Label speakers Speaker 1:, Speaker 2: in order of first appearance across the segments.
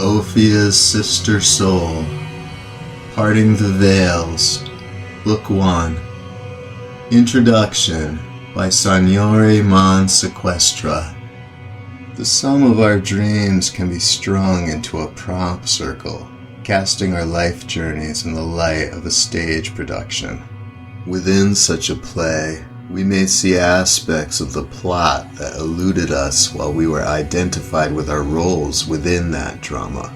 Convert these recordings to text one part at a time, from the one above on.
Speaker 1: Ophia's Sister Soul, Parting the Veils, Book 1. Introduction by Signore Man Sequestra. The sum of our dreams can be strung into a prompt circle, casting our life journeys in the light of a stage production. Within such a play, we may see aspects of the plot that eluded us while we were identified with our roles within that drama.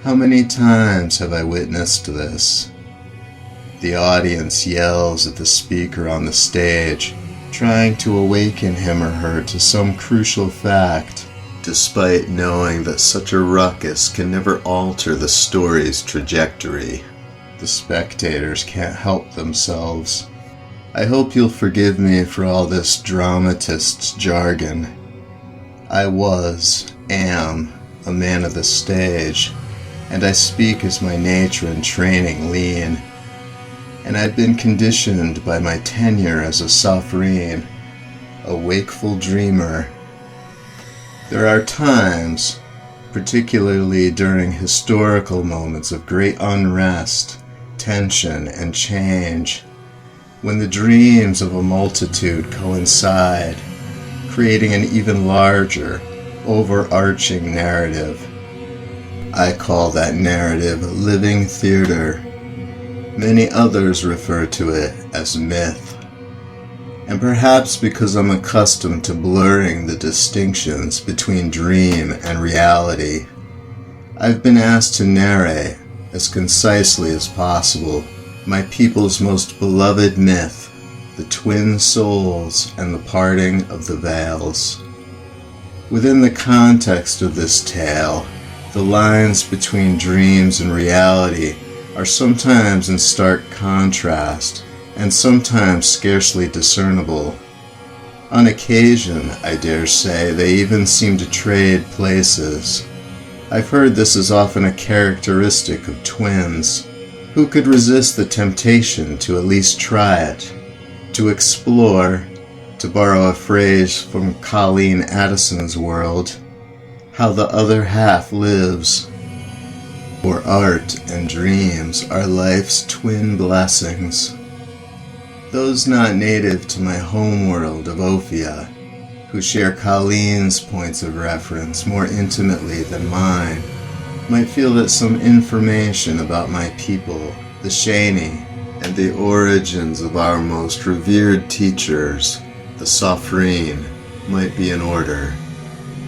Speaker 1: How many times have I witnessed this? The audience yells at the speaker on the stage, trying to awaken him or her to some crucial fact, despite knowing that such a ruckus can never alter the story's trajectory. The spectators can't help themselves. I hope you'll forgive me for all this dramatist's jargon. I am a man of the stage, and I speak as my nature and training lean. And I've been conditioned by my tenure as a sovereign, a wakeful dreamer. There are times, particularly during historical moments of great unrest, tension, and change, when the dreams of a multitude coincide, creating an even larger, overarching narrative. I call that narrative living theater. Many others refer to it as myth. And perhaps because I'm accustomed to blurring the distinctions between dream and reality, I've been asked to narrate, as concisely as possible, my people's most beloved myth, the twin souls and the parting of the veils. Within the context of this tale, the lines between dreams and reality are sometimes in stark contrast, and sometimes scarcely discernible. On occasion, I dare say, they even seem to trade places. I've heard this is often a characteristic of twins. Who could resist the temptation to at least try it, to explore, to borrow a phrase from Colleen Addison's world, how the other half lives? For art and dreams are life's twin blessings. Those not native to my home world of Ophia, who share Colleen's points of reference more intimately than mine, might feel that some information about my people, the Shani, and the origins of our most revered teachers, the Sophrine, might be in order.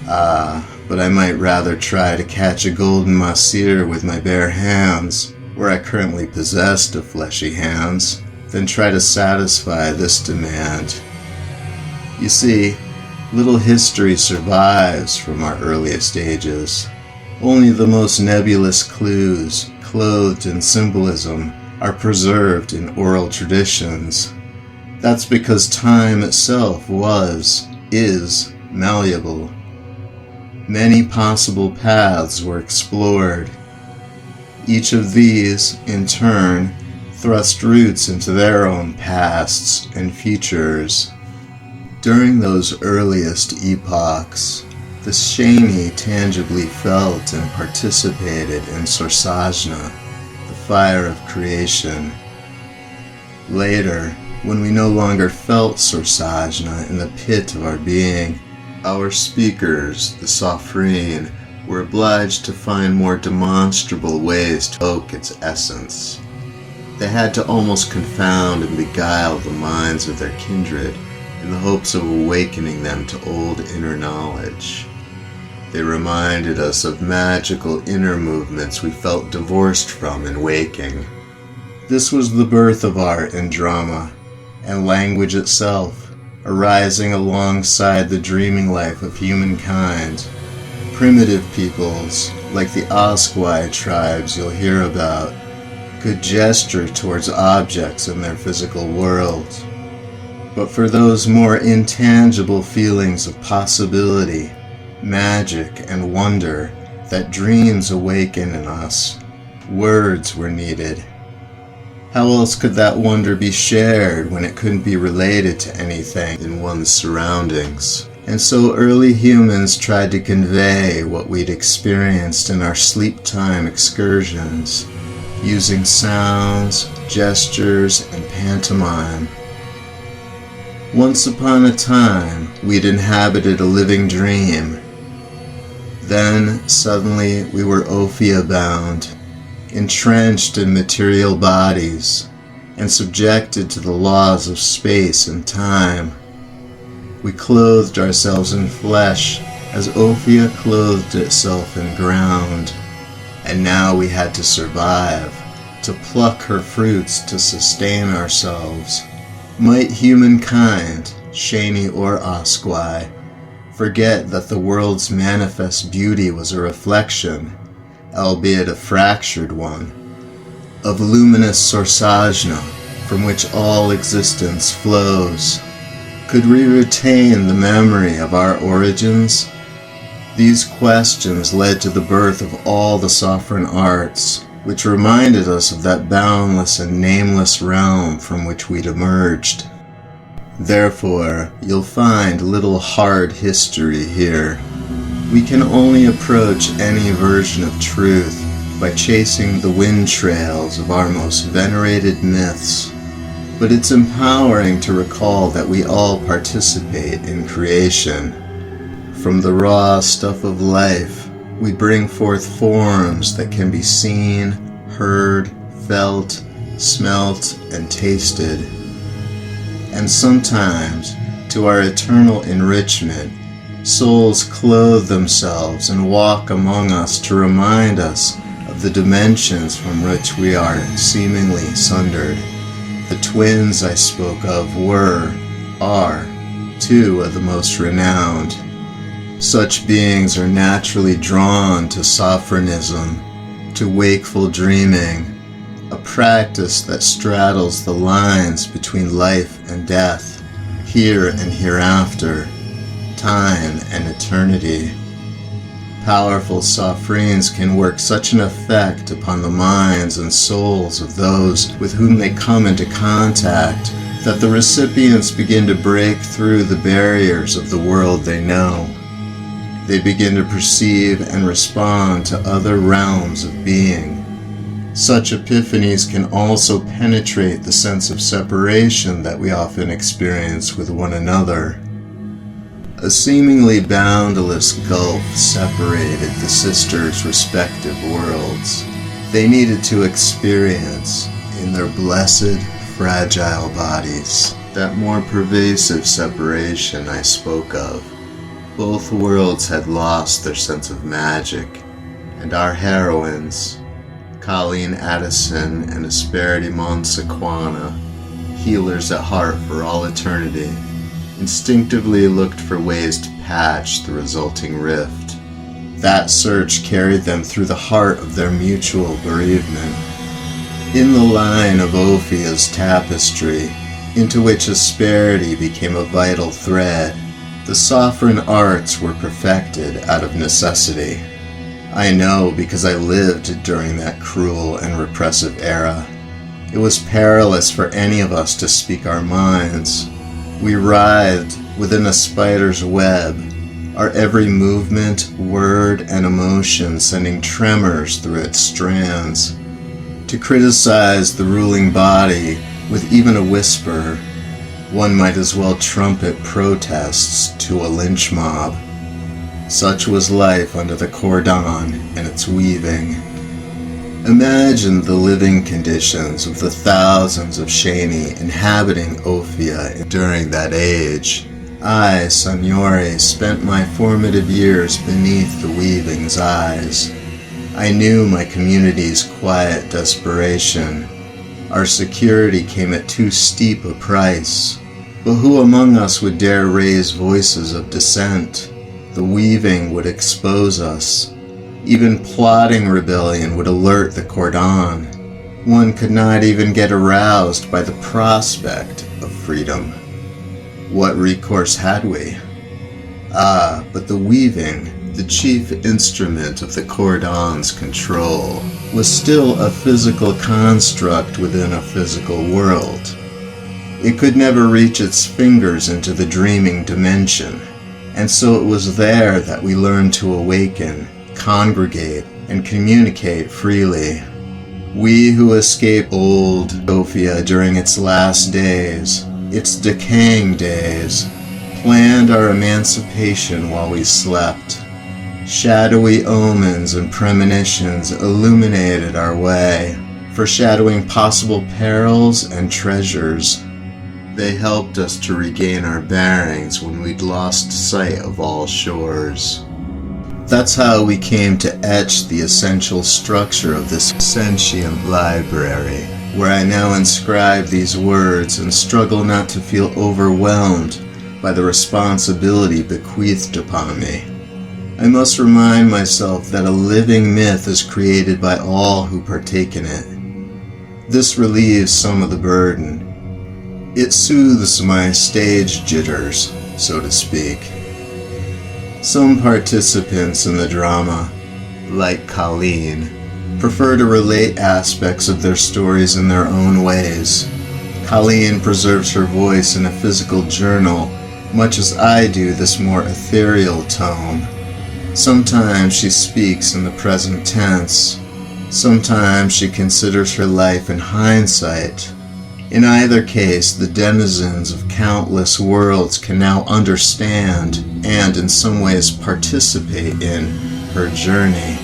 Speaker 1: But I might rather try to catch a golden masir with my bare hands, where I currently possessed of fleshy hands, than try to satisfy this demand. You see, little history survives from our earliest ages. Only the most nebulous clues, clothed in symbolism, are preserved in oral traditions. That's because time itself is malleable. Many possible paths were explored. Each of these, in turn, thrust roots into their own pasts and futures. During those earliest epochs, the Shani tangibly felt and participated in Sorsajna, the fire of creation. Later, when we no longer felt Sorsajna in the pit of our being, our speakers, the Sophrine, were obliged to find more demonstrable ways to evoke its essence. They had to almost confound and beguile the minds of their kindred in the hopes of awakening them to old inner knowledge. They reminded us of magical inner movements we felt divorced from in waking. This was the birth of art and drama, and language itself, arising alongside the dreaming life of humankind. Primitive peoples, like the Osquai tribes you'll hear about, could gesture towards objects in their physical world. But for those more intangible feelings of possibility, magic, and wonder that dreams awaken in us, words were needed. How else could that wonder be shared when it couldn't be related to anything in one's surroundings? And so early humans tried to convey what we'd experienced in our sleep time excursions, using sounds, gestures, and pantomime. Once upon a time, we'd inhabited a living dream. Then, suddenly, we were Ophia bound, entrenched in material bodies, and subjected to the laws of space and time. We clothed ourselves in flesh as Ophia clothed itself in ground, and now we had to survive, to pluck her fruits to sustain ourselves. Might humankind, Shani or Osqui, forget that the world's manifest beauty was a reflection, albeit a fractured one, of luminous Sorsajna, from which all existence flows? Could we retain the memory of our origins? These questions led to the birth of all the sovereign arts, which reminded us of that boundless and nameless realm from which we'd emerged. Therefore, you'll find little hard history here. We can only approach any version of truth by chasing the wind trails of our most venerated myths. But it's empowering to recall that we all participate in creation. From the raw stuff of life, we bring forth forms that can be seen, heard, felt, smelt, and tasted. And sometimes, to our eternal enrichment, souls clothe themselves and walk among us to remind us of the dimensions from which we are seemingly sundered. The twins I spoke of are, two of the most renowned. Such beings are naturally drawn to sophronism, to wakeful dreaming, a practice that straddles the lines between life and death, here and hereafter, time and eternity. Powerful sophrines can work such an effect upon the minds and souls of those with whom they come into contact that the recipients begin to break through the barriers of the world they know. They begin to perceive and respond to other realms of being. Such epiphanies can also penetrate the sense of separation that we often experience with one another. A seemingly boundless gulf separated the sisters' respective worlds. They needed to experience, in their blessed, fragile bodies, that more pervasive separation I spoke of. Both worlds had lost their sense of magic, and our heroines, Colleen Addison and Asperity Monsequana, healers at heart for all eternity, instinctively looked for ways to patch the resulting rift. That search carried them through the heart of their mutual bereavement. In the line of Ophia's tapestry, into which asperity became a vital thread, the sovereign arts were perfected out of necessity. I know because I lived during that cruel and repressive era. It was perilous for any of us to speak our minds. We writhed within a spider's web, our every movement, word, and emotion sending tremors through its strands. To criticize the ruling body with even a whisper, one might as well trumpet protests to a lynch mob. Such was life under the cordon and its weaving. Imagine the living conditions of the thousands of Shani inhabiting Ophia during that age. I, Signore, spent my formative years beneath the weaving's eyes. I knew my community's quiet desperation. Our security came at too steep a price. But who among us would dare raise voices of dissent? The weaving would expose us. Even plotting rebellion would alert the cordon. One could not even get aroused by the prospect of freedom. What recourse had we? But the weaving, the chief instrument of the cordon's control, was still a physical construct within a physical world. It could never reach its fingers into the dreaming dimension, And so it was there that we learned to awaken, congregate, and communicate freely. We who escaped old Ophia during its last days, its decaying days, planned our emancipation while we slept. Shadowy omens and premonitions illuminated our way, foreshadowing possible perils and treasures. They helped us to regain our bearings when we'd lost sight of all shores. That's how we came to etch the essential structure of this sentient library, where I now inscribe these words and struggle not to feel overwhelmed by the responsibility bequeathed upon me. I must remind myself that a living myth is created by all who partake in it. This relieves some of the burden. It soothes my stage jitters, so to speak. Some participants in the drama, like Colleen, prefer to relate aspects of their stories in their own ways. Colleen preserves her voice in a physical journal, much as I do this more ethereal tone. Sometimes she speaks in the present tense. Sometimes she considers her life in hindsight. In either case, the denizens of countless worlds can now understand and in some ways participate in her journey.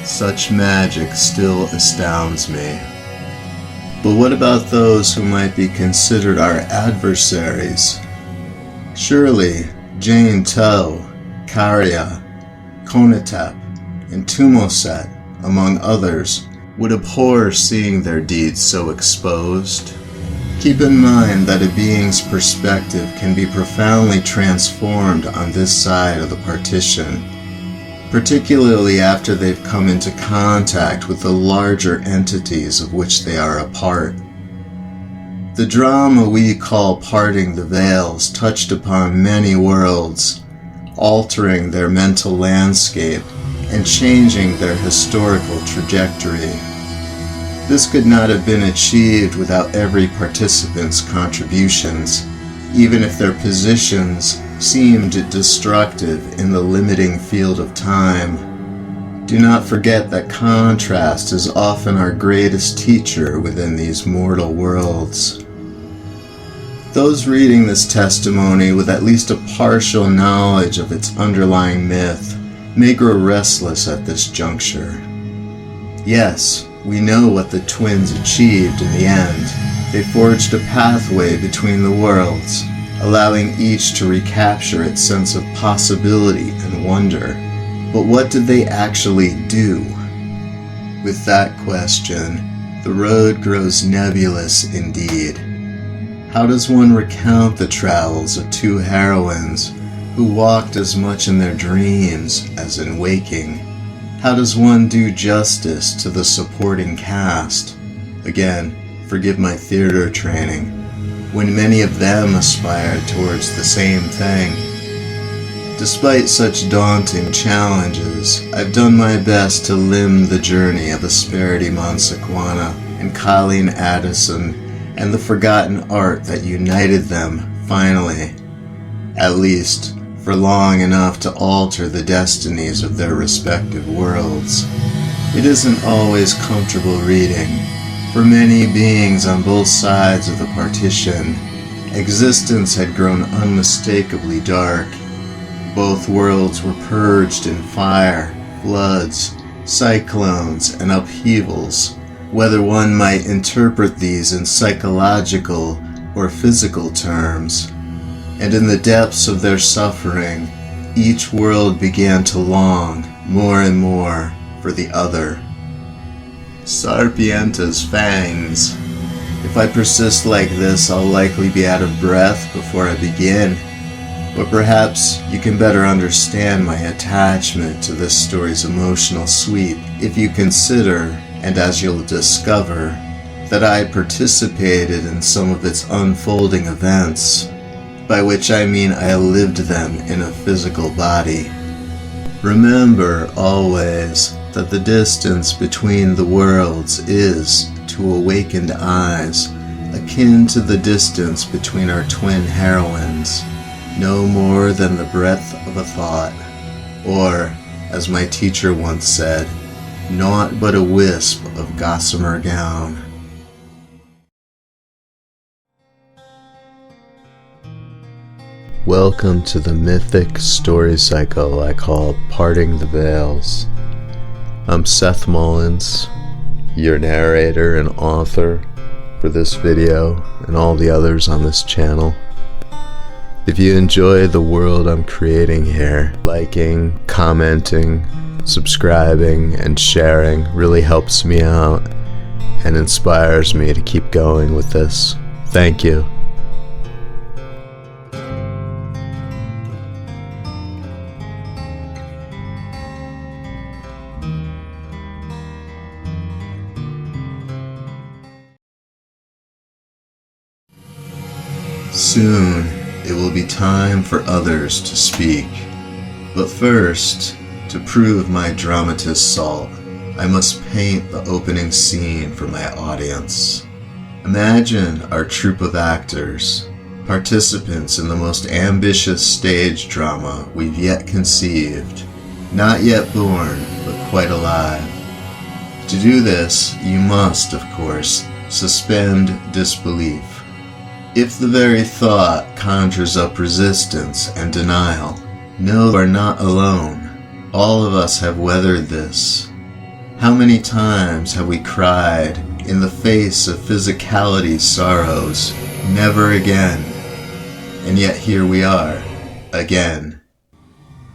Speaker 1: Such magic still astounds me. But what about those who might be considered our adversaries? Surely Jane Toe, Karya, Konatep, and Tumoset, among others, would abhor seeing their deeds so exposed. Keep in mind that a being's perspective can be profoundly transformed on this side of the partition, particularly after they've come into contact with the larger entities of which they are a part. The drama we call Parting the Veils touched upon many worlds, altering their mental landscape and changing their historical trajectory. This could not have been achieved without every participant's contributions, even if their positions seemed destructive in the limiting field of time. Do not forget that contrast is often our greatest teacher within these mortal worlds. Those reading this testimony with at least a partial knowledge of its underlying myth may grow restless at this juncture. Yes, we know what the twins achieved in the end. They forged a pathway between the worlds, allowing each to recapture its sense of possibility and wonder. But what did they actually do? With that question, the road grows nebulous indeed. How does one recount the travels of two heroines who walked as much in their dreams as in waking? How does one do justice to the supporting cast? Again, forgive my theater training, when many of them aspired towards the same thing. Despite such daunting challenges, I've done my best to limn the journey of Asperity Monsequana and Colleen Addison and the forgotten art that united them finally, at least for long enough to alter the destinies of their respective worlds. It isn't always comfortable reading. For many beings on both sides of the partition, existence had grown unmistakably dark. Both worlds were purged in fire, floods, cyclones, and upheavals, whether one might interpret these in psychological or physical terms. And in the depths of their suffering, each world began to long more and more for the other. Sarpienta's fangs. If I persist like this, I'll likely be out of breath before I begin. But perhaps you can better understand my attachment to this story's emotional sweep if you consider, and as you'll discover, that I participated in some of its unfolding events, by which I mean I lived them in a physical body. Remember always that the distance between the worlds is, to awakened eyes, akin to the distance between our twin heroines, no more than the breadth of of a thought, or, as my teacher once said, naught but a wisp of gossamer gown. Welcome to the mythic story cycle I call Parting the Veils. I'm Seth Mullins, your narrator and author for this video and all the others on this channel. If you enjoy the world I'm creating here, liking, commenting, subscribing, and sharing really helps me out and inspires me to keep going with this. Thank you. Soon, it will be time for others to speak. But first, to prove my dramatist salt, I must paint the opening scene for my audience. Imagine our troupe of actors, participants in the most ambitious stage drama we've yet conceived, not yet born, but quite alive. To do this, you must, of course, suspend disbelief. If the very thought conjures up resistance and denial, know you are not alone. All of us have weathered this. How many times have we cried in the face of physicality's sorrows, never again? And yet here we are, again,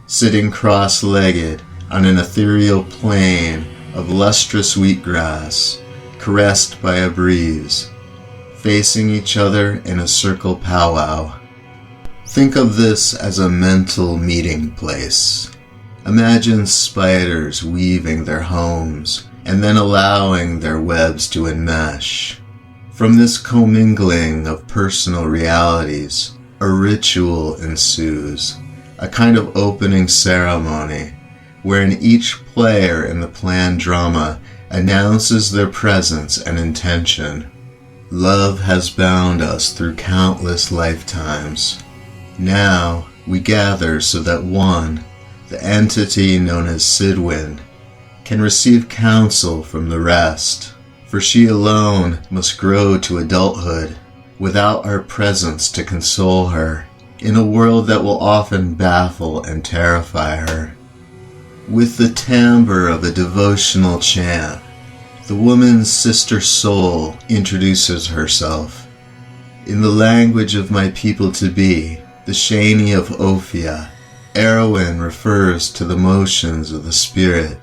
Speaker 1: sitting cross-legged on an ethereal plain of lustrous wheatgrass, caressed by a breeze, facing each other in a circle powwow. Think of this as a mental meeting place. Imagine spiders weaving their homes and then allowing their webs to enmesh. From this commingling of personal realities, a ritual ensues, a kind of opening ceremony, wherein each player in the planned drama announces their presence and intention. Love has bound us through countless lifetimes. Now we gather so that one, the entity known as Sidwin, can receive counsel from the rest, for she alone must grow to adulthood without our presence to console her, in a world that will often baffle and terrify her. With the timbre of a devotional chant, the woman's sister soul introduces herself. In the language of my people-to-be, the Shani of Ophia, Erwin refers to the motions of the spirit.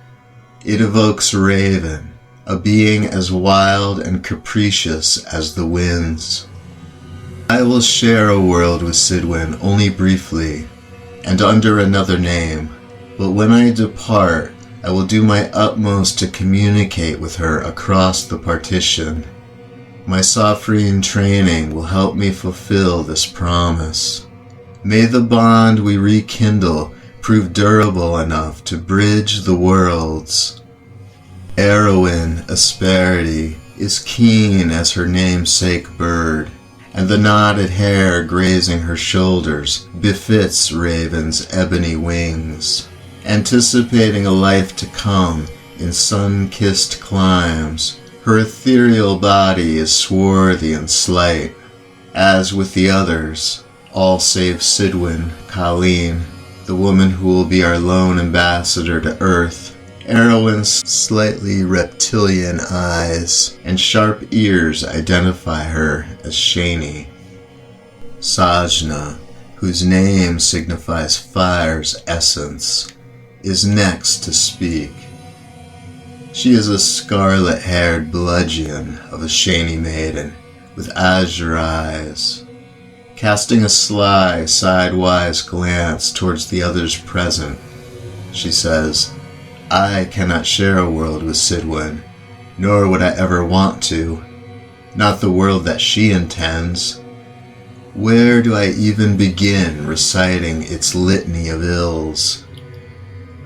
Speaker 1: It evokes Raven, a being as wild and capricious as the winds. I will share a world with Sidwin only briefly, and under another name, but when I depart, I will do my utmost to communicate with her across the partition. My Sophrine training will help me fulfill this promise. May the bond we rekindle prove durable enough to bridge the worlds. Heroine Asperity is keen as her namesake bird, and the knotted hair grazing her shoulders befits Raven's ebony wings. Anticipating a life to come in sun-kissed climes, her ethereal body is swarthy and slight. As with the others, all save Sidwin, Colleen, the woman who will be our lone ambassador to Earth, Erwin's slightly reptilian eyes and sharp ears identify her as Shani. Sajna, whose name signifies fire's essence, is next to speak. She is a scarlet-haired bludgeon of a Shani maiden with azure eyes. Casting a sly, sidewise glance towards the others present, she says, I cannot share a world with Sidwin, nor would I ever want to. Not the world that she intends. Where do I even begin reciting its litany of ills?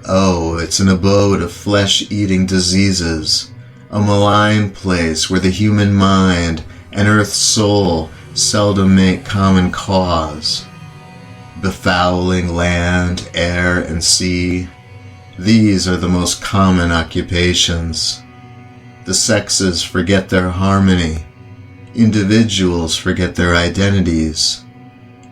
Speaker 1: Oh, it's an abode of flesh-eating diseases, a malign place where the human mind and Earth's soul seldom make common cause. befouling land, air, and sea. These are the most common occupations. The sexes forget their harmony. Individuals forget their identities.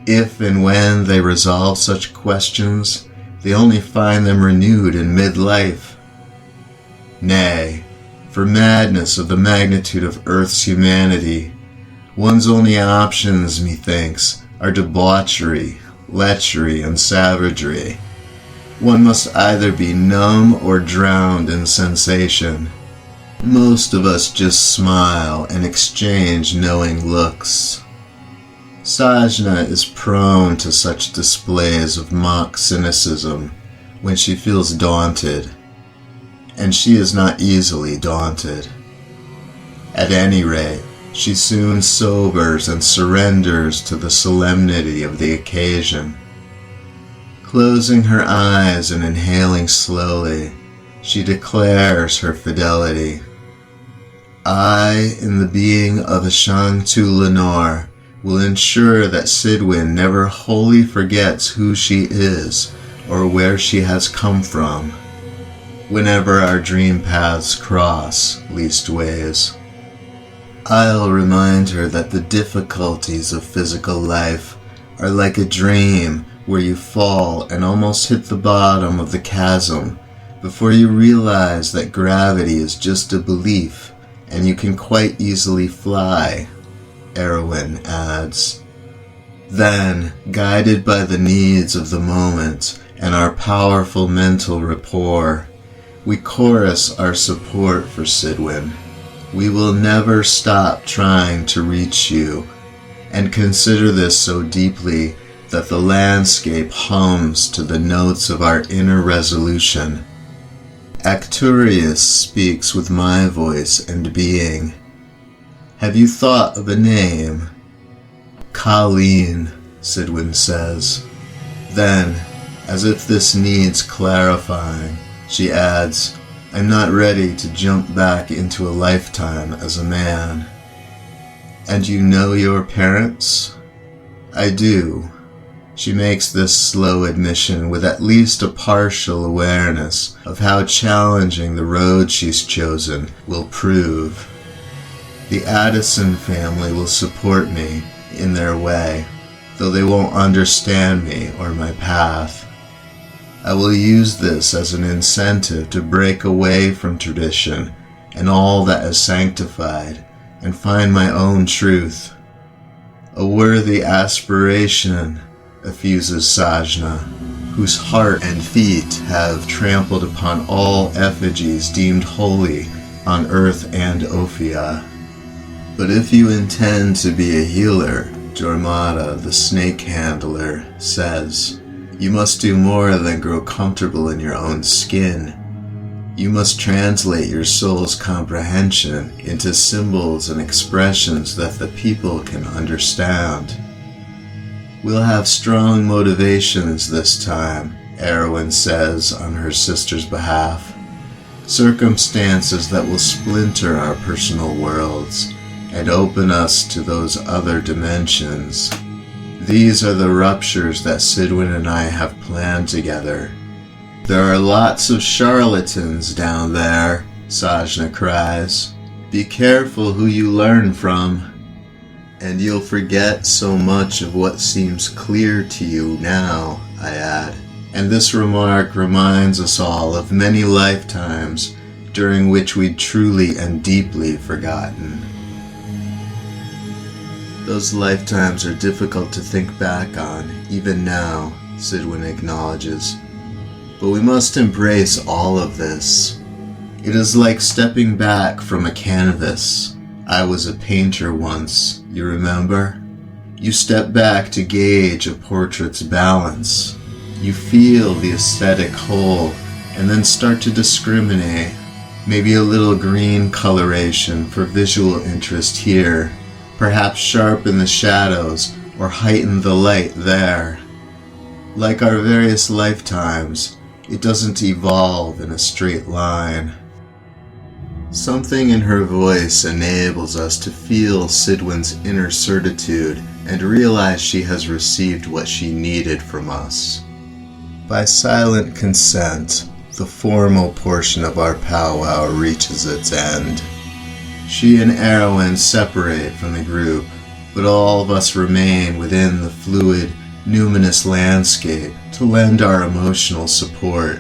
Speaker 1: If and when they resolve such questions, they only find them renewed in midlife. Nay, for madness of the magnitude of Earth's humanity, one's only options, methinks, are debauchery, lechery, and savagery. One must either be numb or drowned in sensation. Most of us just smile and exchange knowing looks. Sajna is prone to such displays of mock cynicism when she feels daunted, and she is not easily daunted. At any rate, she soon sobers and surrenders to the solemnity of the occasion. Closing her eyes and inhaling slowly, she declares her fidelity. I, in the being of Ashantu Lenore, will ensure that Sidwin never wholly forgets who she is or where she has come from, whenever our dream paths cross leastways. I'll remind her that the difficulties of physical life are like a dream where you fall and almost hit the bottom of the chasm before you realize that gravity is just a belief and you can quite easily fly, Erwin adds. Then, guided by the needs of the moment and our powerful mental rapport, we chorus our support for Sidwin. We will never stop trying to reach you, and consider this so deeply that the landscape hums to the notes of our inner resolution. Acturius speaks with my voice and being. Have you thought of a name? Colleen, Sidwin says. Then, as if this needs clarifying, she adds, I'm not ready to jump back into a lifetime as a man. And you know your parents? I do. She makes this slow admission with at least a partial awareness of how challenging the road she's chosen will prove. The Addison family will support me in their way, though they won't understand me or my path. I will use this as an incentive to break away from tradition and all that is sanctified and find my own truth. A worthy aspiration, effuses Sajna, whose heart and feet have trampled upon all effigies deemed holy on earth and Ophia. But if you intend to be a healer, Jormata, the snake handler, says, you must do more than grow comfortable in your own skin. You must translate your soul's comprehension into symbols and expressions that the people can understand. We'll have strong motivations this time, Erwin says on her sister's behalf. Circumstances that will splinter our personal worlds and open us to those other dimensions. These are the ruptures that Sidwin and I have planned together. There are lots of charlatans down there, Sajna cries. Be careful who you learn from, and you'll forget so much of what seems clear to you now, I add. And this remark reminds us all of many lifetimes during which we'd truly and deeply forgotten. Those lifetimes are difficult to think back on, even now, Sidwin acknowledges. But we must embrace all of this. It is like stepping back from a canvas. I was a painter once, you remember? You step back to gauge a portrait's balance. You feel the aesthetic whole, and then start to discriminate. Maybe a little green coloration for visual interest here. Perhaps sharpen the shadows or heighten the light there. Like our various lifetimes, it doesn't evolve in a straight line. Something in her voice enables us to feel Sidwin's inner certitude and realize she has received what she needed from us. By silent consent, the formal portion of our powwow reaches its end. She and Erwin separate from the group, but all of us remain within the fluid, numinous landscape to lend our emotional support.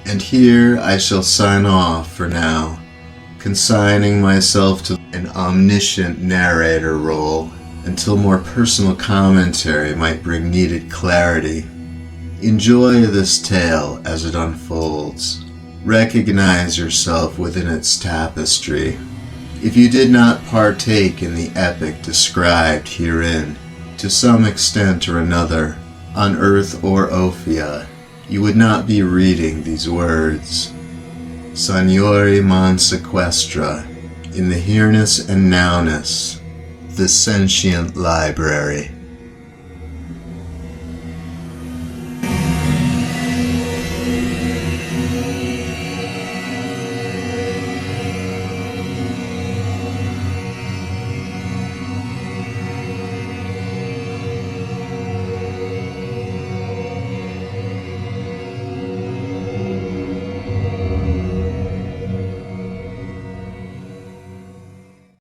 Speaker 1: And here I shall sign off for now, consigning myself to an omniscient narrator role until more personal commentary might bring needed clarity. Enjoy this tale as it unfolds. Recognize yourself within its tapestry. If you did not partake in the epic described herein, to some extent or another, on Earth or Ophia, you would not be reading these words. Signori mon sequestra, in the here-ness and now-ness, the sentient library.